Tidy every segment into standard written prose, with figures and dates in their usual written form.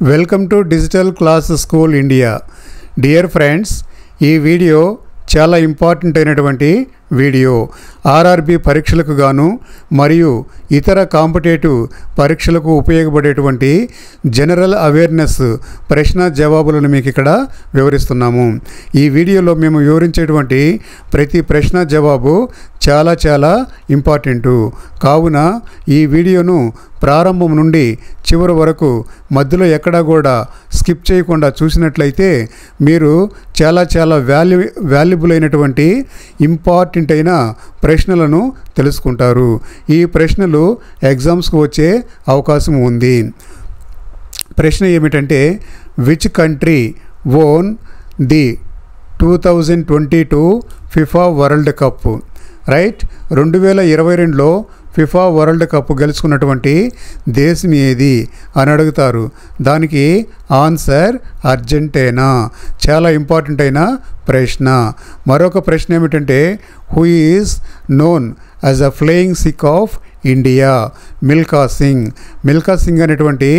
Welcome to digital class school India. Dear friends, ఈ video చాలా important అయినటువంటి video. RRB పరీక్షలకు గాను మరియు ఇతర కాంపిటేటివ్ పరీక్షలకు ఉపయోగపడేటువంటి జనరల్ అవేర్నెస్ ప్రశ్న జవాబులను మీకు ఇక్కడ వివరిస్తున్నాము. ఈ వీడియోలో మేము వివరించేటువంటి ప్రతి ప్రశ్న జవాబు చాలా ఇంపార్టెంటు. కావున ఈ వీడియోను ప్రారంభం నుండి చివరి వరకు మధ్యలో ఎక్కడా కూడా స్కిప్ చేయకుండా చూసినట్లయితే మీరు చాలా వాల్యుబుల్ అయినటువంటి ఇంపార్టెంట్ అయిన ప్రశ్నలను తెలుసుకుంటారు. ఈ ప్రశ్నలు ఎగ్జామ్స్కు వచ్చే అవకాశం ఉంది. ప్రశ్న ఏమిటంటే, which country won the 2022 FIFA World Cup? Right, 2022లో ఫిఫా వరల్డ్ కప్ గెలుచుకున్నటువంటి దేశం ఏది అని అడుగుతారు. దానికి ఆన్సర్ అర్జెంటీనా. చాలా ఇంపార్టెంట్ అయిన ప్రశ్న. మరొక ప్రశ్న ఏమిటంటే, who is known as a flying sick of India? Milkha Singh అనేటువంటి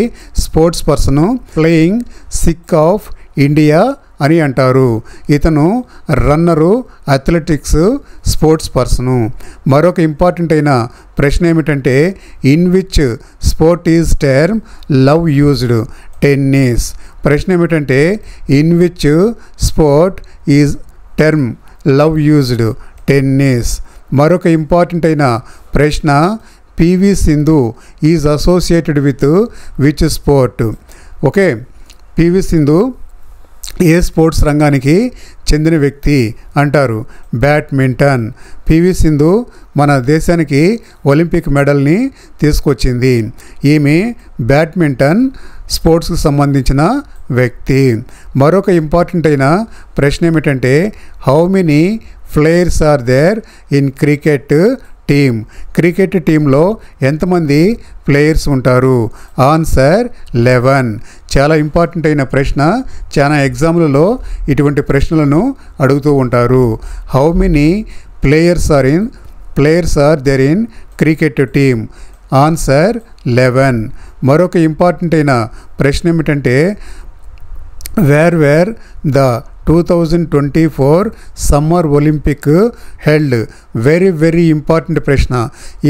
స్పోర్ట్స్ పర్సన్ ఫ్లయింగ్ సిక్ ఆఫ్ ఇండియా అని అంటారు. ఇతను రన్నరు, అథ్లెటిక్స్ స్పోర్ట్స్ పర్సను. మరొక ఇంపార్టెంట్ అయిన ప్రశ్న ఏమిటంటే, in which sport is term love used? Tennis. ప్రశ్న ఏమిటంటే, in which sport is term love used? Tennis. మరొక ఇంపార్టెంట్ అయిన ప్రశ్న, P V Sindhu is associated with which sport? Okay, P V Sindhu ఏ స్పోర్ట్స్ రంగానికి చెందిన వ్యక్తి అంటారు? బ్యాడ్మింటన్. పివి సింధు మన దేశానికి ఒలింపిక్ మెడల్ని తీసుకొచ్చింది. ఈమె బ్యాడ్మింటన్ స్పోర్ట్స్కి సంబంధించిన వ్యక్తి. మరొక ఇంపార్టెంట్ అయిన ప్రశ్న ఏమిటంటే, how many players are there in cricket team? Cricket టీంలో ఎంతమంది ప్లేయర్స్ ఉంటారు? ఆన్సర్ 11. చాలా ఇంపార్టెంట్ అయిన ప్రశ్న. చాలా ఎగ్జామ్లలో ఇటువంటి ప్రశ్నలను అడుగుతూ ఉంటారు. How many players are there in cricket team? Answer 11. మరొక ఇంపార్టెంట్ అయిన ప్రశ్న ఏమిటంటే, where the 2024 summer Olympic held? Very important ప్రశ్న.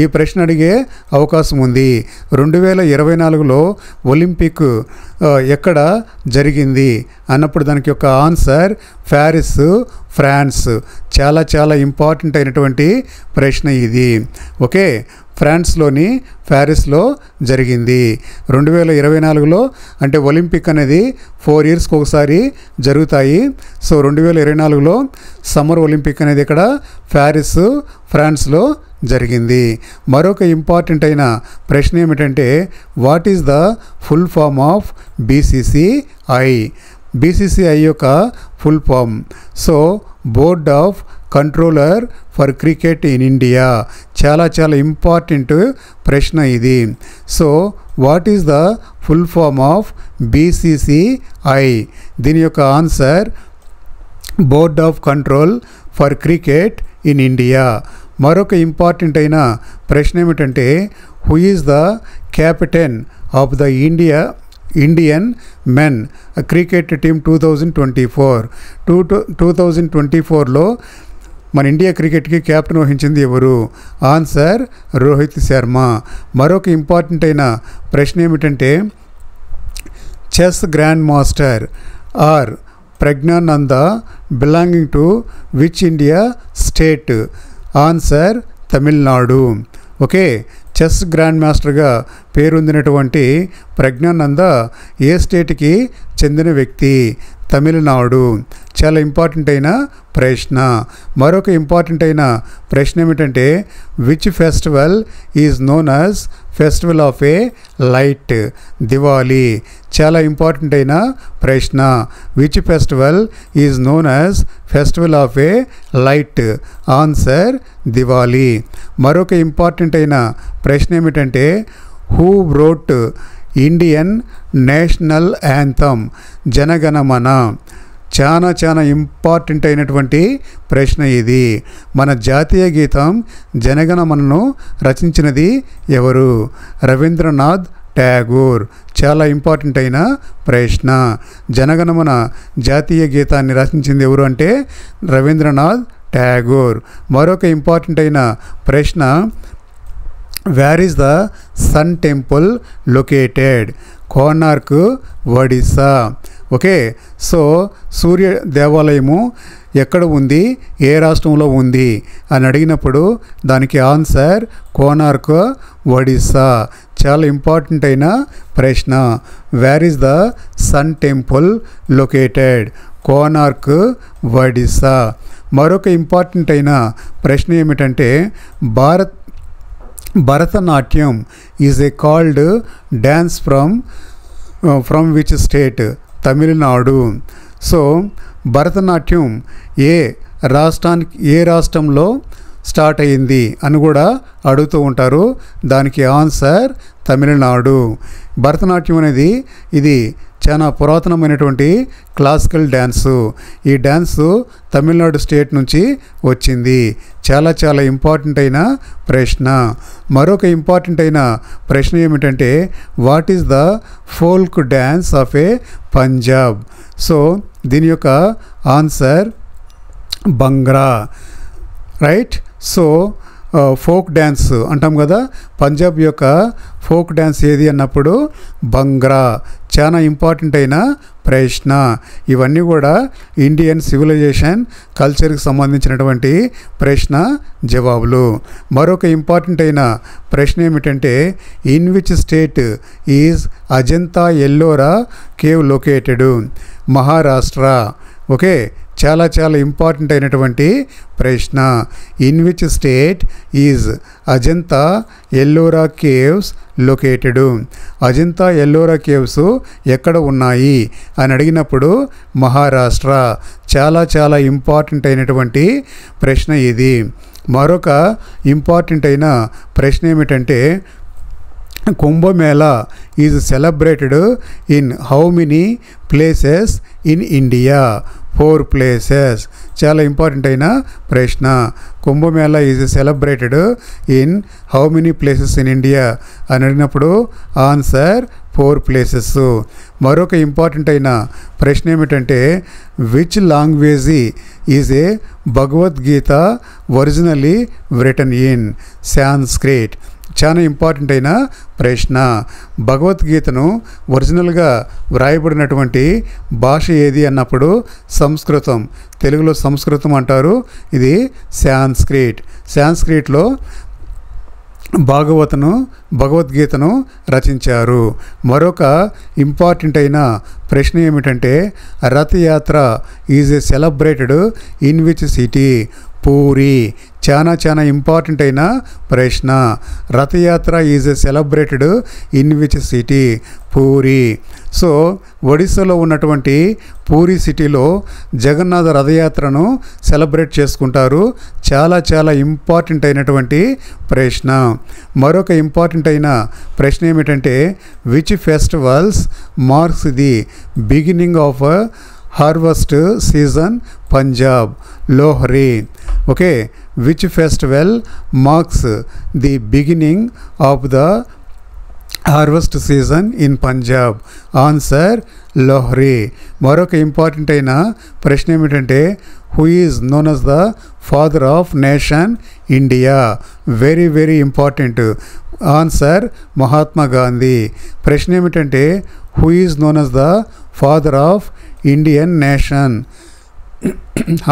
ఈ ప్రశ్న అడిగే అవకాశం ఉంది. 2024లో ఒలింపిక్ ఎక్కడ జరిగింది అన్నప్పుడు దానికి యొక్క ఆన్సర్ ప్యారిస్, ఫ్రాన్స్. చాలా ఇంపార్టెంట్ అయినటువంటి ప్రశ్న ఇది. ఓకే, ఫ్రాన్స్లోని ప్యారిస్లో జరిగింది 2024లో. అంటే ఒలింపిక్ అనేది 4 ఇయర్స్కి ఒకసారి జరుగుతాయి. సో 2024లో సమ్మర్ ఒలింపిక్ అనేది ఇక్కడ ప్యారిస్, ఫ్రాన్స్లో జరిగింది. మరొక ఇంపార్టెంట్ అయిన ప్రశ్న ఏమిటంటే, what is the full form of BCCI? BCCI యొక్క full form. So board of controller for cricket in India. చాలా ఇంపార్టెంట్ ప్రశ్న ఇది. So what is the full form of BCCI? దీని యొక్క answer board of control for cricket in India. మరొక important అయిన ప్రశ్న ఏమిటంటే, who is the captain of the Indian men cricket team 2024? 2024లో మన ఇండియా క్రికెట్కి కెప్టెన్ వహించింది ఎవరు? ఆన్సర్ రోహిత్ శర్మ. మరొక ఇంపార్టెంట్ అయిన ప్రశ్న ఏమిటంటే, chess grand master R Praggnanandhaa belonging to which India state? Answer Tamil Nadu. Okay, chess grand మాస్టర్గా పేరొందినటువంటి ప్రజ్ఞానంద ఏ స్టేట్కి చెందిన వ్యక్తి? తమిళనాడు. చాలా ఇంపార్టెంట్ అయిన ప్రశ్న. మరొక ఇంపార్టెంట్ అయిన ప్రశ్న ఏమిటంటే, which festival is known as festival of a light? Diwali. చాలా ఇంపార్టెంట్ అయిన ప్రశ్న. Which festival is known as festival of a light? Answer Diwali. మరొక ఇంపార్టెంట్ అయిన ప్రశ్న ఏమిటంటే, who wrote Indian national anthem? Jana Gana Mana. చాలా ఇంపార్టెంట్ అయినటువంటి ప్రశ్న ఇది. మన జాతీయ గీతం జనగణమనను రచించినది ఎవరు? రవీంద్రనాథ్ ట్యాగూర్. చాలా ఇంపార్టెంట్ అయిన ప్రశ్న. జనగణమన జాతీయ గీతాన్ని రచించింది ఎవరు అంటే రవీంద్రనాథ్ ఠాగూర్. మరొక ఇంపార్టెంట్ అయిన ప్రశ్న, where is the sun temple located? Konark, Odisha. Okay, so Surya దేవాలయము ఎక్కడ ఉంది, ఏ రాష్ట్రంలో ఉంది అని అడిగినప్పుడు దానికి ఆన్సర్ కోనార్క్, ఒడిస్సా. చాలా ఇంపార్టెంట్ అయిన ప్రశ్న. Where is the sun temple located? Konark, Odisha. మరొక ఇంపార్టెంట్ అయిన ప్రశ్న ఏమిటంటే Bharatanatyam is a called dance from which state? Tamil Nadu. So Bharatanatyam ఏ రాష్ట్రంలో స్టార్ట్ అయ్యింది అని కూడా అడుగుతూ ఉంటారు. దానికి ఆన్సర్ తమిళనాడు. భరతనాట్యం అనేది ఇది చాలా పురాతనమైనటువంటి క్లాసికల్ డ్యాన్సు. ఈ డ్యాన్సు తమిళనాడు స్టేట్ నుంచి వచ్చింది. చాలా చాలా ఇంపార్టెంట్ అయిన ప్రశ్న. మరొక ఇంపార్టెంట్ అయిన ప్రశ్న ఏమిటంటే what is the folk dance of a Punjab? So దీని యొక్క answer Bhangra, right. So folk dance అంటాం కదా, పంజాబ్ యొక్క ఫోక్ డ్యాన్స్ ఏది అన్నప్పుడు బంగ్రా. చాలా ఇంపార్టెంట్ అయిన ప్రశ్న. ఇవన్నీ కూడా ఇండియన్ సివిలైజేషన్ కల్చర్కి సంబంధించినటువంటి ప్రశ్న జవాబులు. మరొక ఇంపార్టెంట్ అయిన ప్రశ్న ఏమిటంటే in which state is Ajanta Ellora cave located? Maharashtra. Okay, చాలా చాలా ఇంపార్టెంట్ అయినటువంటి ప్రశ్న. In which state is Ajanta Ellora caves located? Ajanta Ellora caves ఎక్కడ ఉన్నాయి అని అడిగినప్పుడు మహారాష్ట్ర. చాలా చాలా ఇంపార్టెంట్ అయినటువంటి ప్రశ్న ఇది. మరొక ఇంపార్టెంట్ అయిన ప్రశ్న ఏమిటంటే Kumbh Mela is celebrated in how many places in India? 4 places. చాలా ఇంపార్టెంట్ అయిన ప్రశ్న. Kumbh Mela is celebrated in how many places in India అని అడిగినప్పుడు ఆన్సర్ 4 ప్లేసెస్. మరొక ఇంపార్టెంట్ అయిన ప్రశ్న ఏమిటంటే which language is a Bhagavad Gita originally return in? Sanskrit. చాలా ఇంపార్టెంట్ అయిన ప్రశ్న. భగవద్గీతను ఒరిజినల్గా వ్రాయబడినటువంటి భాష ఏది అన్నప్పుడు సంస్కృతం. తెలుగులో సంస్కృతం అంటారు, ఇది సాంస్క్రిట్. సాంస్క్రిట్లో భగవద్గీతను రచించారు. మరొక ఇంపార్టెంట్ అయిన ప్రశ్న ఏమిటంటే Rath Yatra is a celebrated in which city? Puri. చాలా చాలా ఇంపార్టెంట్ అయిన ప్రశ్న. Rath Yatra is a celebrated in which city? Puri. So ఒడిస్సాలో ఉన్నటువంటి పూరి సిటీలో జగన్నాథ రథయాత్రను సెలబ్రేట్ చేసుకుంటారు. చాలా చాలా ఇంపార్టెంట్ అయినటువంటి ప్రశ్న. మరొక ఇంపార్టెంట్ అయిన ప్రశ్న ఏమిటంటే which festivals marks the beginning of harvest season Punjab? Lohri. Okay, which festival marks the beginning of the harvest season in Punjab? Answer Lohri. మరొక ఇంపార్టెంట్ అయిన ప్రశ్న ఏమిటంటే who is known as the father of nation India? Very very important. Answer Mahatma Gandhi. ప్రశ్న ఏమిటంటే who is known as the father of Indian nation?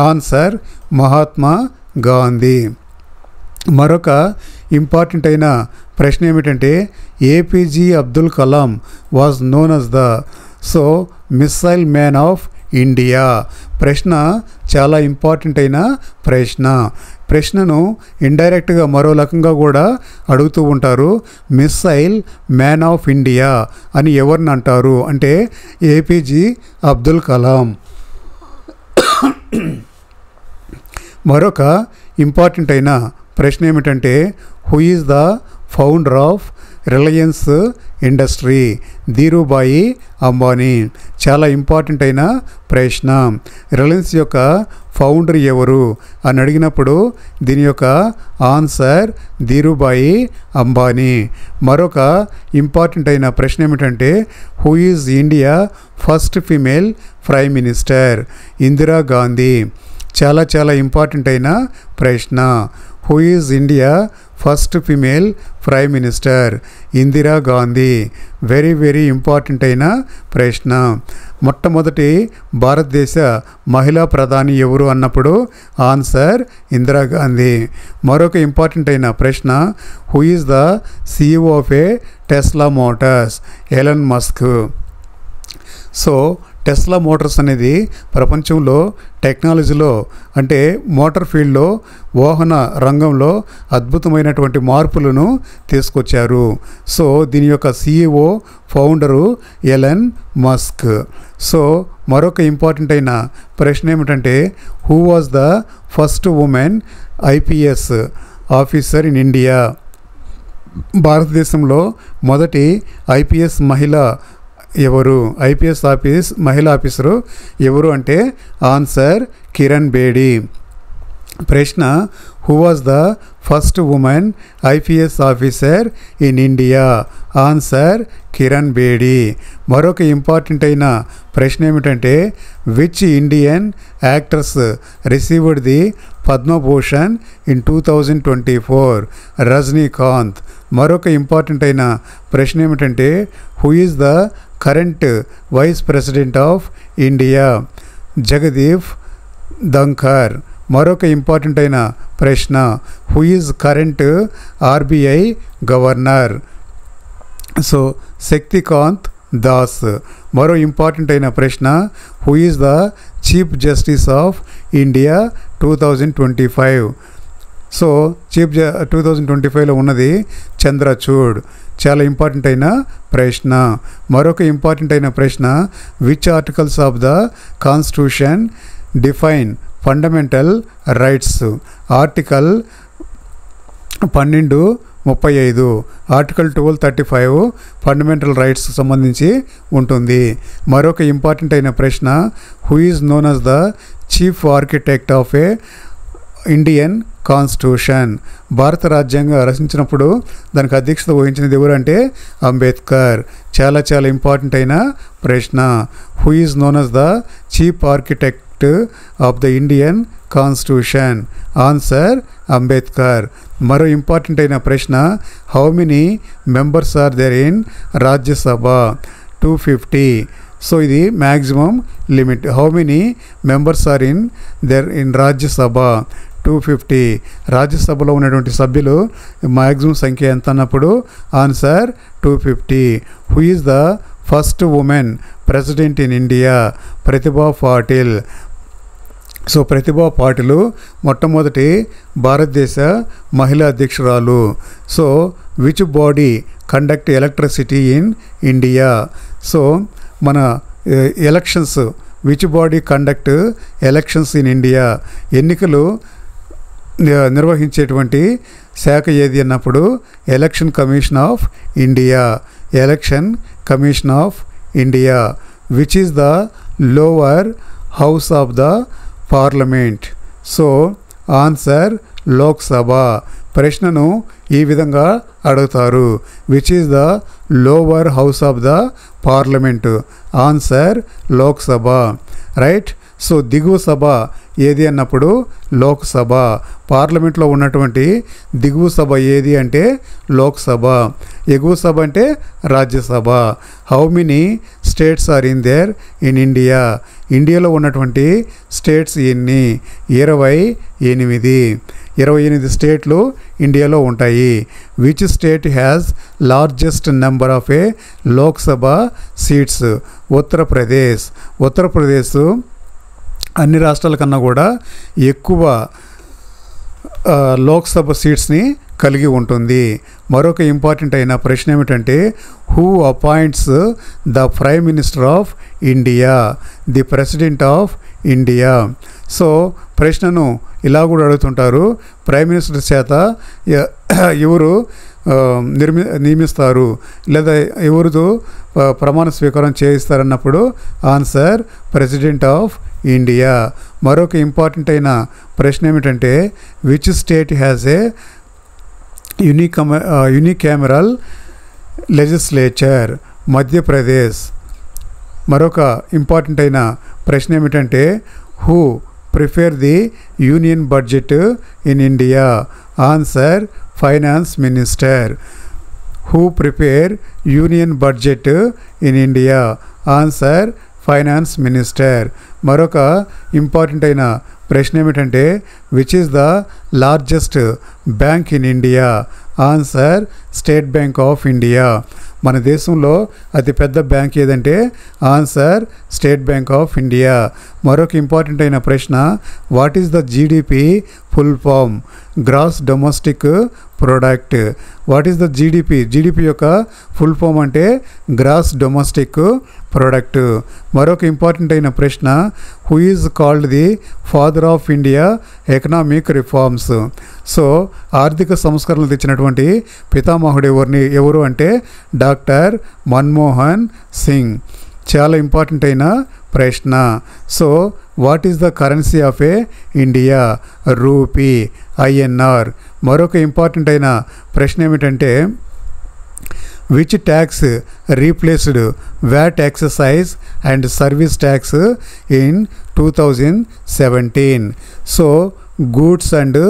Answer Mahatma Gandhi. మరొక important అయిన ప్రశ్న ఏమిటంటే APJ Abdul Kalam was known as the missile man of India? ప్రశ్న చాలా important అయిన ప్రశ్న. ప్రశ్నను ఇండైరెక్ట్గా మరో రకంగా కూడా అడుగుతూ ఉంటారు. మిస్సైల్ మ్యాన్ ఆఫ్ ఇండియా అని ఎవరిని అంటారు అంటే ఏపీజే అబ్దుల్ కలాం. మరొక ఇంపార్టెంట్ అయిన ప్రశ్న ఏమిటంటే who is the founder of Reliance industry Dhirubhai Ambani. చాలా ఇంపార్టెంట్ అయిన ప్రశ్న. రిలయన్స్ యొక్క ఫౌండర్ ఎవరు అని అడిగినప్పుడు దీని యొక్క ఆన్సర్ ధీరుభాయి అంబానీ. మరొక ఇంపార్టెంట్ అయిన ప్రశ్న ఏమిటంటే who is India first female prime minister? Indira Gandhi. చాలా చాలా ఇంపార్టెంట్ అయిన ప్రశ్న. Who is India first female prime minister? Indira Gandhi. Very very important అయిన ప్రశ్న. మొట్టమొదటి భారతదేశ మహిళా ప్రధాని ఎవరు అన్నప్పుడు ఆన్సర్ ఇందిరాగాంధీ. మరొక ఇంపార్టెంట్ అయిన ప్రశ్న who is the CEO of A Tesla Motors? Elon Musk. So Tesla Motors అనేది ప్రపంచంలో టెక్నాలజీలో అంటే మోటార్ ఫీల్డ్లో వాహన రంగంలో అద్భుతమైనటువంటి మార్పులను తీసుకొచ్చారు. సో దీని యొక్క CEO founder Elon Musk. So మరొక ఇంపార్టెంట్ అయిన ప్రశ్న ఏమిటంటే who was the first women IPS officer in India? భారతదేశంలో మొదటి IPS మహిళ ఎవరు? IPS మహిళా ఆఫీసరు ఎవరు అంటే ఆన్సర్ కిరణ్ బేడి. ప్రశ్న who was the first women IPS officer in India? Answer Kiran Bedi. మరొక ఇంపార్టెంట్ అయిన ప్రశ్న ఏమిటంటే which Indian actors received the Padma Bhushan in 2024? Rajinikanth. మరొక ఇంపార్టెంట్ అయిన ప్రశ్న ఏమిటంటే who is the current vice president of India? Jagdeep Dhankhar. మరొక ఇంపార్టెంట్ అయిన ప్రశ్న who is current RBI governor? So Shaktikanta Das. మరో ఇంపార్టెంట్ అయిన ప్రశ్న who is the chief justice of India 2025? So 2025లో ఉన్నది చంద్రచూడ్. చాలా ఇంపార్టెంట్ అయిన ప్రశ్న. మరొక ఇంపార్టెంట్ అయిన ప్రశ్న which articles of the constitution define fundamental rights? Article 1235. Article 1235 fundamental rights సంబంధించి ఉంటుంది. మరొక ఇంపార్టెంట్ అయిన ప్రశ్న who is known as the chief architect of A Indian constitution? భారత రాజ్యాంగం రచించినప్పుడు దానికి అధ్యక్షత వహించినది ఎవరంటే అంబేద్కర్. చాలా చాలా ఇంపార్టెంట్ అయిన ప్రశ్న. Who is known as the chief architect of the Indian constitution? Answer Ambedkar. మరో ఇంపార్టెంట్ అయిన ప్రశ్న how many members are there in Rajya Sabha? 250. So ఇది maximum limit. How many members are in Rajya Sabha? 250. రాజ్యసభలో ఉన్నటువంటి సభ్యులు మ్యాక్సిమం సంఖ్య ఎంత అన్నప్పుడు answer 250. Who is the first women president in India? Pratibha Patil. So Pratibha Patil మొట్టమొదటి భారతదేశ మహిళా అధ్యక్షురాలు. So which body conduct electricity in India? So మన elections which body conduct elections in India? ఎన్నికలు నిర్వహించేటువంటి శాఖ ఏది అన్నప్పుడు election commission of India. Election commission of India. Which is the lower house of the parliament? So answer Lok Sabha. ప్రశ్నను ఈ విధంగా అడుగుతారు which is the lower house of the parliament? Answer Lok Sabha. Right. So దిగువ సభ ఏది అన్నప్పుడు లోక్సభ. పార్లమెంట్లో ఉన్నటువంటి దిగువ సభ ఏది అంటే లోక్సభ. ఎగువ సభ అంటే Rajya Sabha. How many states are in there in India? ఇండియాలో ఉన్నటువంటి స్టేట్స్ ఎన్ని? 28. 28 స్టేట్లు ఇండియాలో ఉంటాయి. Which state has largest number of a Lok Sabha seats? Uttar Pradesh. Uttar Pradesh అన్ని రాష్ట్రాల కన్నా కూడా ఎక్కువ లోక్సభ సీట్స్ని కలిగి ఉంటుంది. మరొక ఇంపార్టెంట్ అయిన ప్రశ్న ఏమిటంటే who appoints the prime minister of India? The president of India. So ప్రశ్నను ఇలా కూడా అడుగుతుంటారు ప్రైమ్ మినిస్టర్ చేత ఎవరు నియమిస్తారు లేదా ఎవరితో ప్రమాణ స్వీకారం చేయిస్తారన్నప్పుడు ఆన్సర్ ప్రెసిడెంట్ ఆఫ్ ఇండియా. మరొక ఇంపార్టెంట్ అయిన ప్రశ్న ఏమిటంటే which state has a unicameral legislature? Madhya Pradesh. మరొక ఇంపార్టెంట్ అయిన ప్రశ్న ఏమిటంటే who prepare the union budget in India? Answer finance minister. Who prepare union budget in India? Answer finance minister. మరొక important అయిన ప్రశ్న ఏమిటంటే which is the largest bank in India? Answer state bank of India. మన దేశంలో అతిపెద్ద bank ఏదంటే answer state bank of India. మరొక important అయిన ప్రశ్న what is the GDP full form? Gross domestic product. What is the GDP? GDP యొక్క full form అంటే gross domestic product. మరొక ఇంపార్టెంట్ అయిన ప్రశ్న who is called the father of India economic reforms? So ఆర్థిక సంస్కరణలు తెచ్చినటువంటి పితామహుడు ఎవరు అంటే డాక్టర్ మన్మోహన్ సింగ్. చాలా ఇంపార్టెంట్ అయిన ప్రశ్న. So what is the currency of a India? Rupee, INR. మరొక ఇంపార్టెంట్ అయిన ప్రశ్న ఏమిటంటే which tax replaced VAT excise and service tax in 2017? So goods and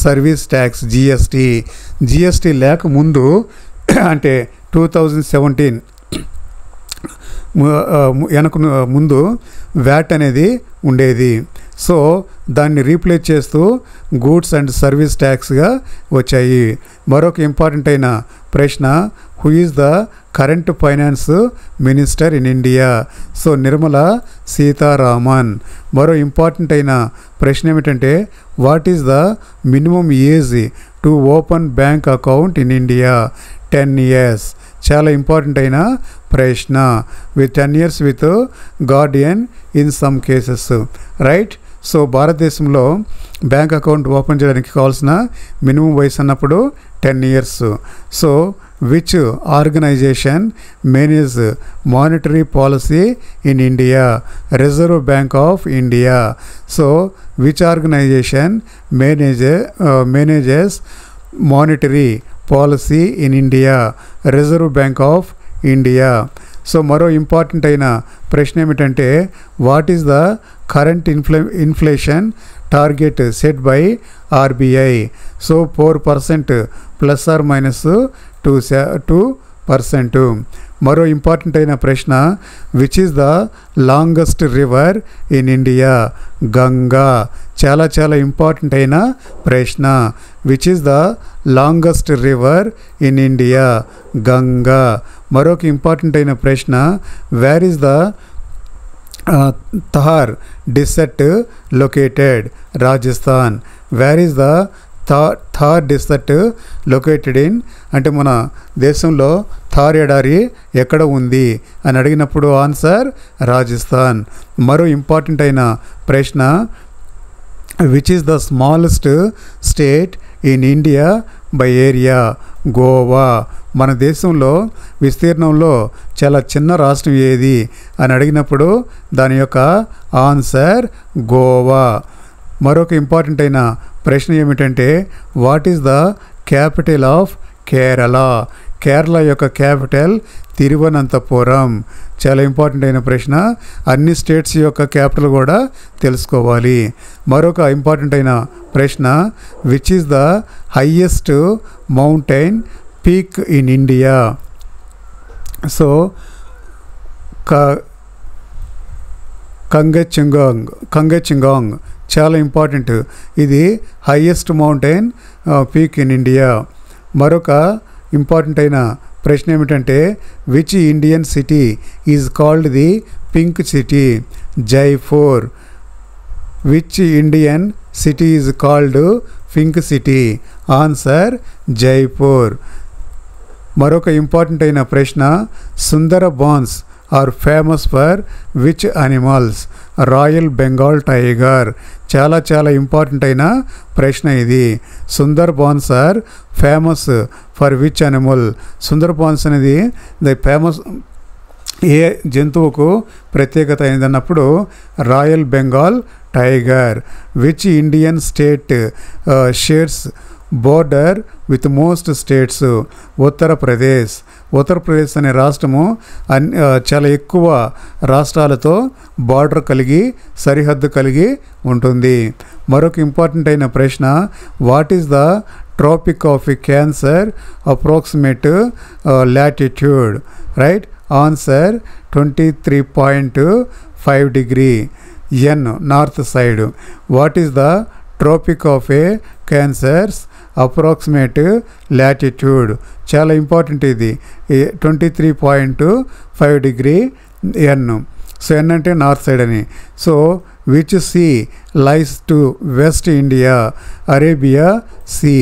service tax GST. GST లేకముందు అంటే 2017 ముందు వ్యాట్ అనేది ఉండేది. సో దాన్ని రీప్లేస్ చేస్తూ గూడ్స్ అండ్ సర్వీస్ ట్యాక్స్గా వచ్చాయి. మరొక ఇంపార్టెంట్ అయిన ప్రశ్న who is the current finance minister in India? So Nirmala Sitharaman. మరో ఇంపార్టెంట్ అయిన ప్రశ్న ఏమిటంటే what is the minimum age to open bank account in India? 10 years. చాలా ఇంపార్టెంట్ అయిన ప్రశ్న. With 10 years with guardian in some cases. Right. So భారతదేశంలో bank account open చేయడానికి కావాల్సిన మినిమం వయసు అన్నప్పుడు 10 years. So which organisation manage monetary policy in India? Reserve bank of India. So which organisation manages monetary policy in India? Reserve bank of India. So మరో important అయిన ప్రశ్న ఏమిటంటే what is the current inflation target set by RBI? So 4% plus or minus 2%. మరో important అయిన ప్రశ్న which is the longest river in India? Ganga. చాలా చాలా important అయిన ప్రశ్న. Which is the longest river in India? Ganga. మరొక ఇంపార్టెంట్ అయిన ప్రశ్న where is the Thar desert located? Rajasthan. Wear is the Thar desert located in? అంటే మన దేశంలో థార్ ఎడారి ఎక్కడ ఉంది అని అడిగినప్పుడు ఆన్సర్ రాజస్థాన్. మరో ఇంపార్టెంట్ అయిన ప్రశ్న which is the smallest state in India by area? Goa. మన దేశంలో విస్తీర్ణంలో చాలా చిన్న రాష్ట్రం ఏది అని అడిగినప్పుడు దాని యొక్క ఆన్సర్ గోవా. మరొక ఇంపార్టెంట్ అయిన ప్రశ్న ఏమిటంటే what is the capital of Kerala? Kerala యొక్క క్యాపిటల్ తిరువనంతపురం. చాలా ఇంపార్టెంట్ అయిన ప్రశ్న. అన్ని స్టేట్స్ యొక్క క్యాపిటల్ కూడా తెలుసుకోవాలి. మరొక ఇంపార్టెంట్ అయిన ప్రశ్న which is the highest mountain peak in India? So Kangchenjunga. చాలా ఇంపార్టెంట్. ఇది highest mountain peak in India. మరొక ఇంపార్టెంట్ అయిన ప్రశ్న ఏమిటంటే which Indian city is called the pink city? Jaipur. Which Indian city is called pink city? Answer Jaipur. మరొక important అయిన ప్రశ్న Sundarbans are famous for which animals? Royal Bengal tiger. చాలా చాలా important అయిన ప్రశ్న ఇది. Sundarbans are famous for which animal? Sundarbans అనేది the famous ఏ జంతువుకు ప్రత్యేకత అయిందన్నప్పుడు royal Bengal tiger. Which Indian state shares border with most states? Uttar Pradesh. Uttar Pradesh అనే రాష్ట్రము చాలా ఎక్కువ రాష్ట్రాలతో బార్డర్ కలిగి సరిహద్దు కలిగి ఉంటుంది. మరొక ఇంపార్టెంట్ అయిన ప్రశ్న, what is the tropic of cancer approximate latitude? Right answer 23.5 degree N north side. What is the tropic of a cancers approximate latitude? చాలా ఇంపార్టెంట్ ఇది. 23.5 degree N. సో ఎన్ అంటే నార్త్ సైడ్ అని. So which sea lies to west India? Arabia sea.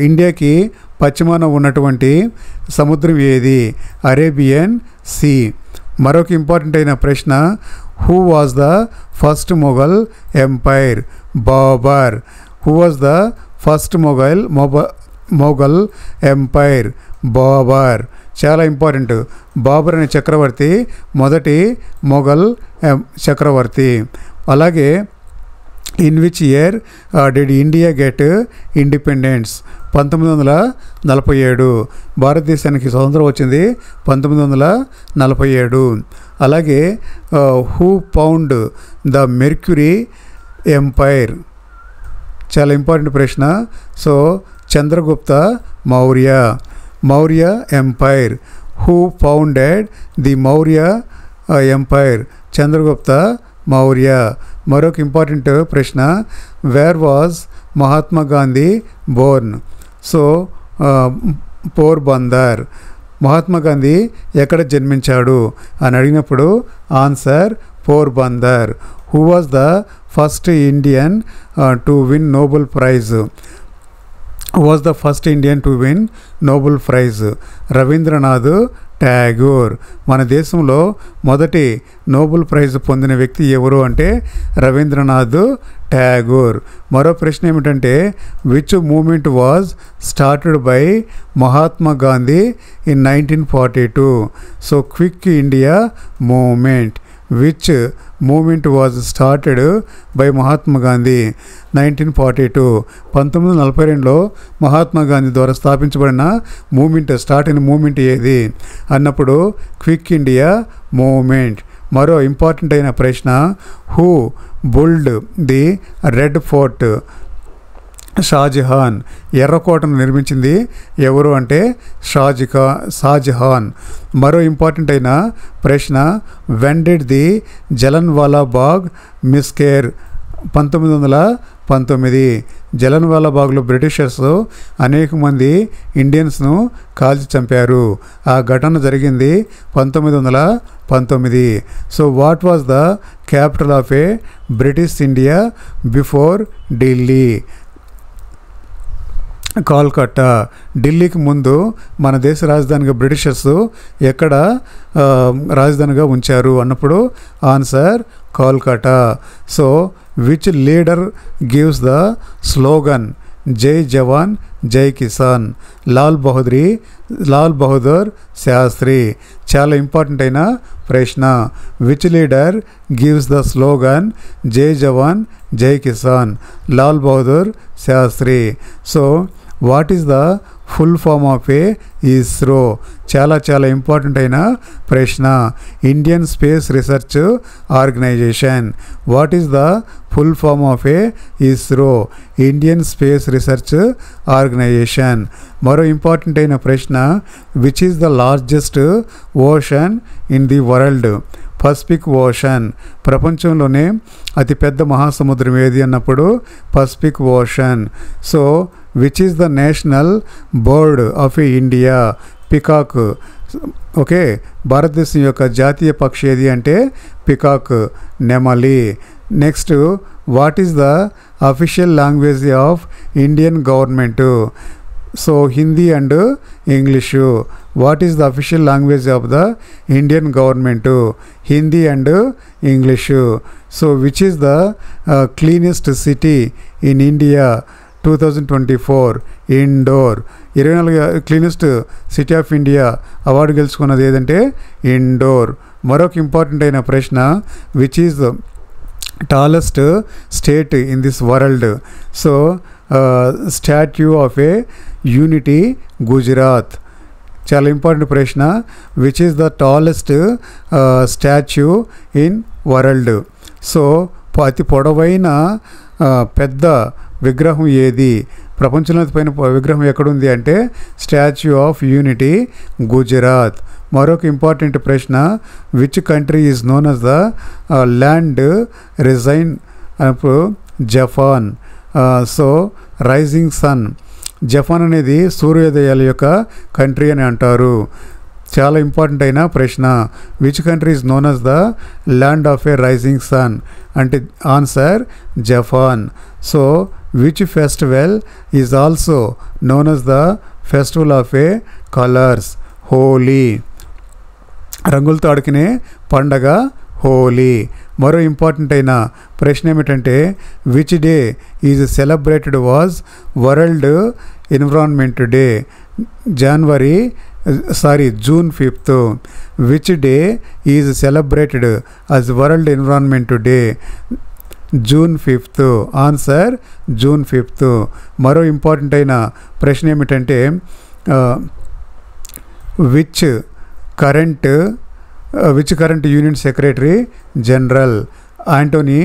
ఇండియాకి పశ్చిమాన ఉన్నటువంటి సముద్రం ఏది? Arabian sea. మరొక ఇంపార్టెంట్ అయిన ప్రశ్న, who was the first Mughal empire? Babur. Who was the first Mughal empire? Babur. చాలా ఇంపార్టెంట్. బాబర్ అనే చక్రవర్తి మొదటి మొఘల్ చక్రవర్తి. అలాగే in which year did India get independence? 1947. భారతదేశానికి స్వతంత్రం వచ్చింది 1947. అలాగే who found the mercury empire? చాలా ఇంపార్టెంట్ ప్రశ్న. So Chandragupta Maurya. Maurya empire. Who founded the Maurya empire? Chandragupta Maurya. మరొక ఇంపార్టెంట్ ప్రశ్న, where was Mahatma Gandhi born? So Porbandar. Mahatma Gandhi ఎక్కడ జన్మించాడు అని అడిగినప్పుడు answer Porbandar. Who was the first Indian to win Nobel prize? Was the first Indian to win Nobel prize? Rabindranath Tagore. మన దేశంలో మొదటి నోబెల్ ప్రైజ్ పొందిన వ్యక్తి ఎవరు అంటే రవీంద్రనాథ్ ట్యాగూర్. మరో ప్రశ్న ఏమిటంటే, which movement was started by Mahatma Gandhi in 1942? So quit India movement. Which movement was started by Mahatma Gandhi? 1942. 1942లో మహాత్మా గాంధీ ద్వారా స్థాపించబడిన మూమెంట్, స్టార్ట్ అయిన మూమెంట్ ఏది అన్నప్పుడు క్విక్ ఇండియా మూమెంట్. మరో ఇంపార్టెంట్ అయిన ప్రశ్న, who built the Red Fort? Shahjahan. ఎర్రకోటను నిర్మించింది ఎవరు అంటే షాజహాన్. మరో ఇంపార్టెంట్ అయిన ప్రశ్న, when did the Jallianwala Bagh massacre? 1919. Jallianwala బాగ్లో బ్రిటిషర్స్ అనేక మంది ఇండియన్స్ను కాల్చి చంపారు. ఆ ఘటన జరిగింది 1919. So what was the capital of A British India before Delhi? Kolkata. ఢిల్లీకి ముందు మన దేశ రాజధానిగా బ్రిటిషర్స్ ఎక్కడ రాజధానిగా ఉంచారు అన్నప్పుడు answer Kolkata. So which leader gives the slogan Jai Jawan Jai Kisan? Lal Bahadur Sastry. చాలా ఇంపార్టెంట్ అయిన ప్రశ్న, which leader gives the slogan Jai Jawan Jai Kisan? Lal Bahadur Shastri. So what is the full form of a ISRO? చాలా చాలా ఇంపార్టెంట్ అయిన ప్రశ్న. Indian Space Research Organisation. What is the full form of a ISRO? Indian Space Research Organisation. మరో important అయిన ప్రశ్న, which is the largest ocean in the world? Pacific Ocean. ప్రపంచంలోనే అతిపెద్ద మహాసముద్రం ఏది అన్నప్పుడు Pacific Ocean. So which is the national bird of India? Peacock. Okay, భారతదేశం యొక్క జాతీయ పక్షి ఏది అంటే పికాక్, నెమలి. Next, what is the official language of Indian government? So Hindi and English. What is the official language of the Indian government? Hindi and English. So which is the cleanest city in India 2024? Indore. 24 cleanest city of India award గెలుచుకున్నది ఏదంటే ఇండోర్. మరొక important అయిన ప్రశ్న, which is the tallest state in this world? So statue of A unity, Gujarat. చాలా important ప్రశ్న, which is the tallest statue in world? So అతి పొడవైన పెద్ద విగ్రహం ఏది? ప్రపంచంలో పైన విగ్రహం ఎక్కడుంది అంటే స్టాచ్యూ ఆఫ్ యూనిటీ, గుజరాత్. మరొక ఇంపార్టెంట్ ప్రశ్న, which country is known as the land rising? Japan. So rising sun. Japan అనేది సూర్యోదయాల యొక్క కంట్రీ అని అంటారు. చాలా ఇంపార్టెంట్ అయిన ప్రశ్న, which country is known as the land of a rising sun? అంటే answer Japan. So which festival is also known as the festival of a colours? Holi. రంగులతో ఆడుకునే పండగ హోలీ. మరో ఇంపార్టెంట్ అయిన ప్రశ్న ఏమిటంటే, which day is celebrated was World Environment Day? June 5th. Which day is celebrated as World Environment Day? June 5th. Answer June 5th. మరో important అయిన ప్రశ్న ఏమిటంటే, which current union secretary general? Anthony